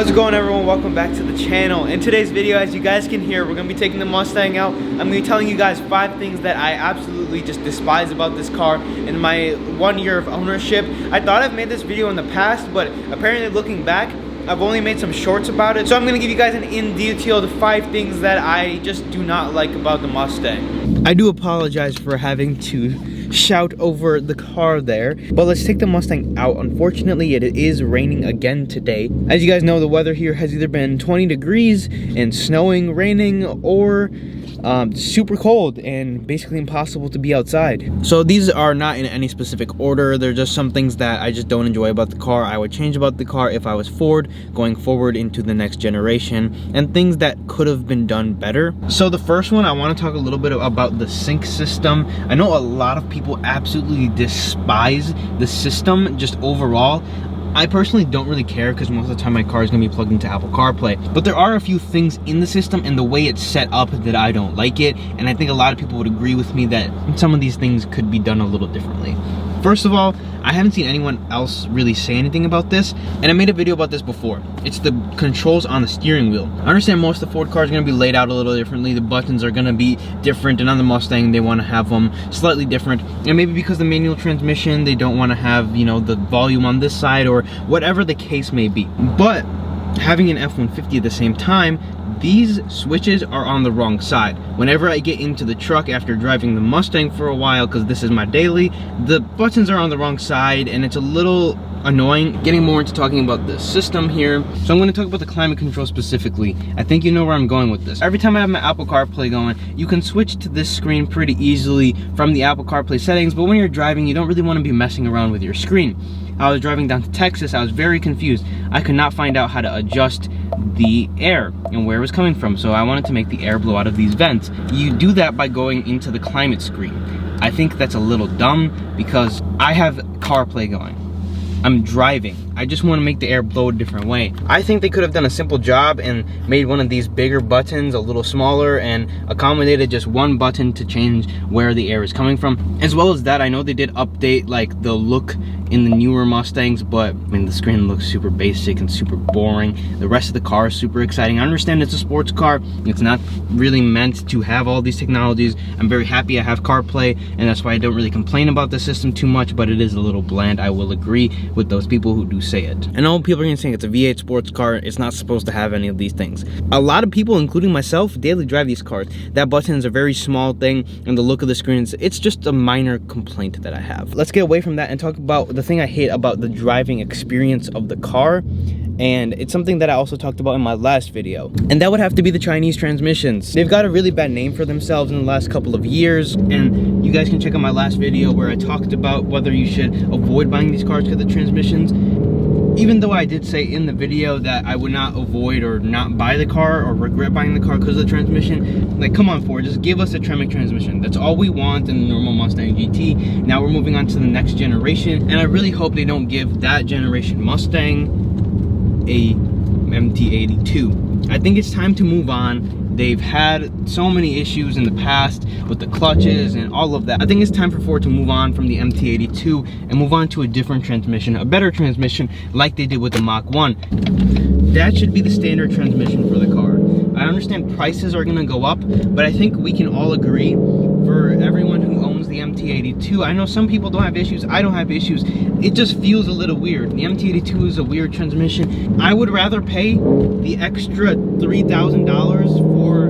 How's it going, everyone? Welcome back to the channel. In today's video, as you guys can hear, we're going to be taking the Mustang out. I'm going to be telling you guys 5 things that I absolutely just despise about this car in my 1 year of ownership. I thought I've made this video in the past, but apparently looking back, I've only made some shorts about it. So I'm going to give you guys an in detail the 5 things that I just do not like about the Mustang. I do apologize for having to shout over the car there, but let's take the Mustang out. Unfortunately, it is raining again today. As you guys know, the weather here has either been 20 degrees and snowing, raining, or super cold and basically impossible to be outside. So these are not in any specific order. They're just some things that I just don't enjoy about the car. I would change about the car if I was Ford going forward into the next generation, and things that could have been done better. So the first one, I want to talk a little bit about the sync system. I know a lot of people absolutely despise the system just overall. I personally don't really care because most of the time my car is going to be plugged into Apple CarPlay. But there are a few things in the system and the way it's set up that I don't like it. And I think a lot of people would agree with me that some of these things could be done a little differently. First of all, I haven't seen anyone else really say anything about this, and I made a video about this before. It's the controls on the steering wheel. I understand most of the Ford cars are going to be laid out a little differently. The buttons are going to be different, and on the Mustang, they want to have them slightly different. And maybe because the manual transmission, they don't want to have, you know, the volume on this side, or whatever the case may be. But having an F-150 at the same time, these switches are on the wrong side. Whenever I get into the truck after driving the Mustang for a while, because this is my daily, the buttons are on the wrong side and it's a little annoying. Getting more into talking about the system here. So I'm going to talk about the climate control specifically. I think you know where I'm going with this. Every time I have my Apple CarPlay going, you can switch to this screen pretty easily from the Apple CarPlay settings, but when you're driving, you don't really want to be messing around with your screen. I was driving down to Texas, I was very confused. I could not find out how to adjust the air and where it was coming from, so I wanted to make the air blow out of these vents. You do that by going into the climate screen. I think that's a little dumb because I have CarPlay going. I'm driving. I just want to make the air blow a different way. I think they could have done a simple job and made one of these bigger buttons a little smaller and accommodated just one button to change where the air is coming from. As well as that, I know they did update like the look in the newer Mustangs, but I mean, the screen looks super basic and super boring. The rest of the car is super exciting. I understand it's a sports car. It's not really meant to have all these technologies. I'm very happy I have CarPlay, and that's why I don't really complain about the system too much, but it is a little bland. I will agree with those people who do say it. I know people are gonna say it's a V8 sports car. It's not supposed to have any of these things. A lot of people, including myself, daily drive these cars. That button is a very small thing, and the look of the screens, it's just a minor complaint that I have. Let's get away from that and talk about the thing I hate about the driving experience of the car, and it's something that I also talked about in my last video, and that would have to be the Chinese transmissions. They've got a really bad name for themselves in the last couple of years, and you guys can check out my last video where I talked about whether you should avoid buying these cars because of the transmissions. Even though I did say in the video that I would not avoid or not buy the car or regret buying the car because of the transmission, like, come on, Ford, just give us a Tremec transmission. That's all we want in the normal Mustang GT. Now we're moving on to the next generation, and I really hope they don't give that generation Mustang a MT82. I think it's time to move on. They've had so many issues in the past with the clutches and all of that. I think it's time for Ford to move on from the MT82 and move on to a different transmission, a better transmission like they did with the Mach 1. That should be the standard transmission for the car. I understand prices are gonna go up, but I think we can all agree, for everyone who owns the MT82, I know some people don't have issues, I don't have issues, it just feels a little weird. The MT82 is a weird transmission. I would rather pay the extra $3,000 for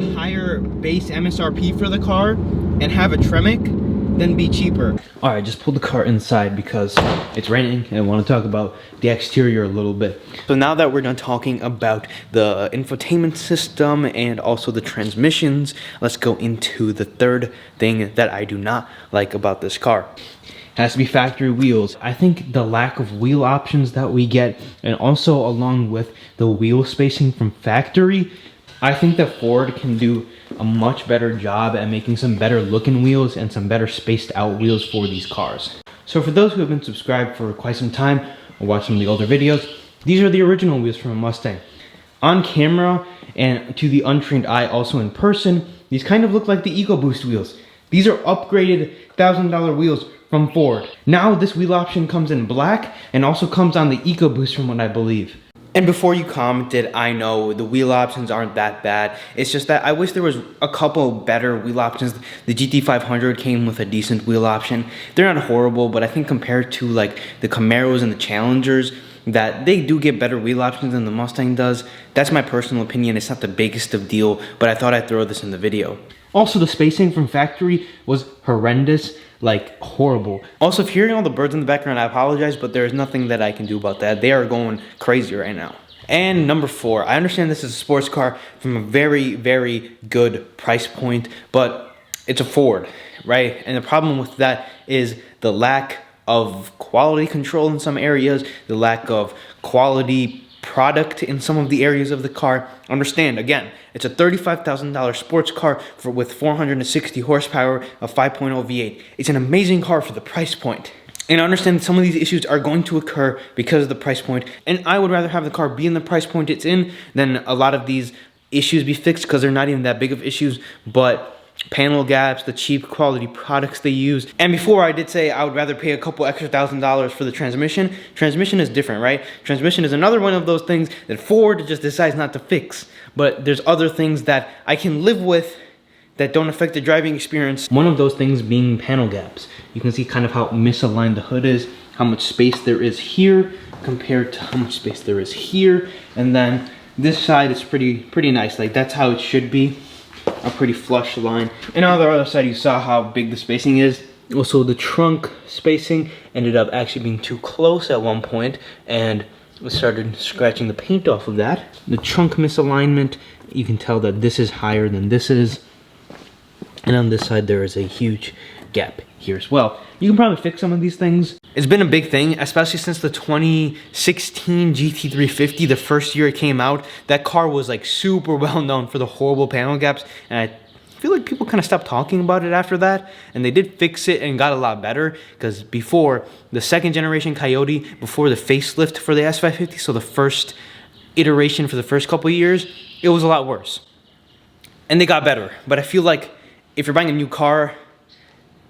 a higher base MSRP for the car and have a Tremec than be cheaper. All right, just pulled the car inside because it's raining and I want to talk about the exterior a little bit. So now that we're done talking about the infotainment system and also the transmissions, let's go into the third thing that I do not like about this car. It has to be factory wheels. I think the lack of wheel options that we get, and also along with the wheel spacing from factory, I think that Ford can do a much better job at making some better looking wheels and some better spaced out wheels for these cars. So for those who have been subscribed for quite some time or watched some of the older videos, these are the original wheels from a Mustang. On camera and to the untrained eye, also in person, these kind of look like the EcoBoost wheels. These are upgraded $1,000 wheels from Ford. Now this wheel option comes in black and also comes on the EcoBoost from what I believe. And before you commented, I know the wheel options aren't that bad. It's just that I wish there was a couple better wheel options. The GT500 came with a decent wheel option. They're not horrible, but I think compared to like the Camaros and the Challengers, that they do get better wheel options than the Mustang does. That's my personal opinion. It's not the biggest of deal, but I thought I'd throw this in the video. Also, the spacing from factory was horrendous, like horrible. Also, if you're hearing all the birds in the background, I apologize, but there's nothing that I can do about that. They are going crazy right now. And number 4, I understand this is a sports car from a very, very good price point, but it's a Ford, right? And the problem with that is the lack of quality control in some areas, the lack of quality product in some of the areas of the car. Understand, again, it's a $35,000 sports car with 460 horsepower, a 5.0 V8. It's an amazing car for the price point. And I understand some of these issues are going to occur because of the price point, and I would rather have the car be in the price point it's in than a lot of these issues be fixed, because they're not even that big of issues, but panel gaps, the cheap quality products they use. And before, I did say I would rather pay a couple extra $1,000s for the transmission. Transmission is different, right? Transmission is another one of those things that Ford just decides not to fix. But there's other things that I can live with that don't affect the driving experience. One of those things being panel gaps. You can see kind of how misaligned the hood is, how much space there is here compared to how much space there is here. And then this side is pretty nice. Like, that's how it should be. A pretty flush line. And on the other side, you saw how big the spacing is. Also, the trunk spacing ended up actually being too close at one point, and we started scratching the paint off of that. The trunk misalignment, you can tell that this is higher than this is. And on this side, there is a huge gap here as well. You can probably fix some of these things. It's been a big thing, especially since the 2016 GT350, the first year it came out. That car was like super well known for the horrible panel gaps, and I feel like people kind of stopped talking about it after that, and they did fix it and got a lot better, because before, the second generation Coyote, before the facelift for the S550, so the first iteration for the first couple of years, it was a lot worse. And they got better, but I feel like if you're buying a new car,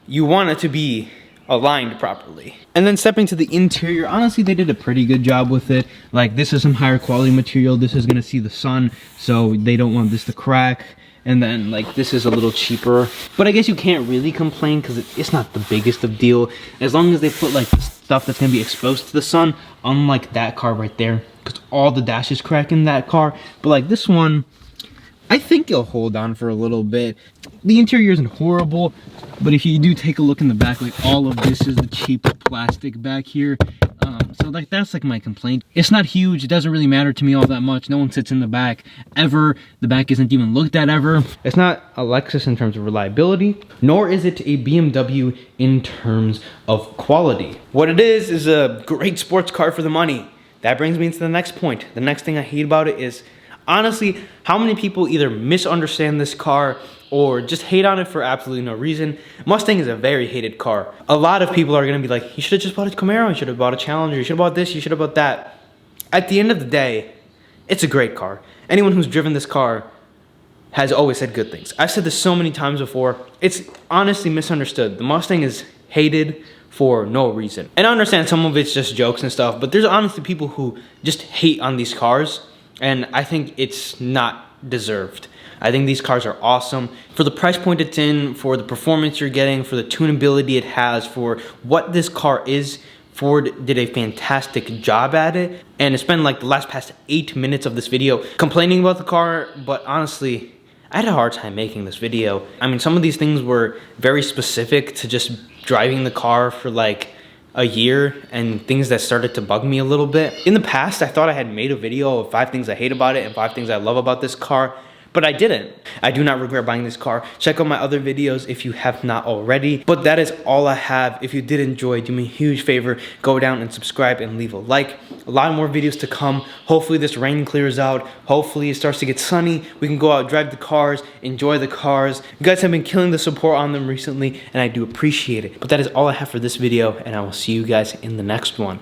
you want it to be aligned properly. And then stepping to the interior, honestly, they did a pretty good job with it. Like, this is some higher quality material. This is gonna see the sun, so they don't want this to crack. And then, like, this is a little cheaper. But I guess you can't really complain, because it's not the biggest of deal. As long as they put, like, the stuff that's gonna be exposed to the sun, unlike that car right there, because all the dashes crack in that car. But, like, this one, I think it'll hold on for a little bit. The interior isn't horrible, but if you do take a look in the back, like, all of this is the cheap plastic back here. So like, that's like my complaint. It's not huge. It doesn't really matter to me all that much. No one sits in the back ever. The back isn't even looked at ever. It's not a Lexus in terms of reliability, nor is it a BMW in terms of quality. What it is a great sports car for the money. That brings me into the next point. The next thing I hate about it is, honestly, how many people either misunderstand this car or just hate on it for absolutely no reason. Mustang is a very hated car. A lot of people are gonna be like, you should have just bought a Camaro, you should have bought a Challenger, you should have bought this, you should have bought that. At the end of the day, it's a great car. Anyone who's driven this car has always said good things. I've said this so many times before. It's honestly misunderstood. The Mustang is hated for no reason. And I understand some of it's just jokes and stuff, but there's honestly people who just hate on these cars, and I think it's not deserved. I think these cars are awesome. For the price point it's in, for the performance you're getting, for the tunability it has, for what this car is, Ford did a fantastic job at it. And it's been like the past 8 minutes of this video complaining about the car, but honestly, I had a hard time making this video. I mean, some of these things were very specific to just driving the car for like a year, and things that started to bug me a little bit. In the past, I thought I had made a video of 5 things I hate about it and 5 things I love about this car, but I didn't. I do not regret buying this car. Check out my other videos if you have not already. But that is all I have. If you did enjoy, do me a huge favor, go down and subscribe and leave a like. A lot more videos to come. Hopefully this rain clears out. Hopefully it starts to get sunny. We can go out, drive the cars, enjoy the cars. You guys have been killing the support on them recently, and I do appreciate it. But that is all I have for this video, and I will see you guys in the next one.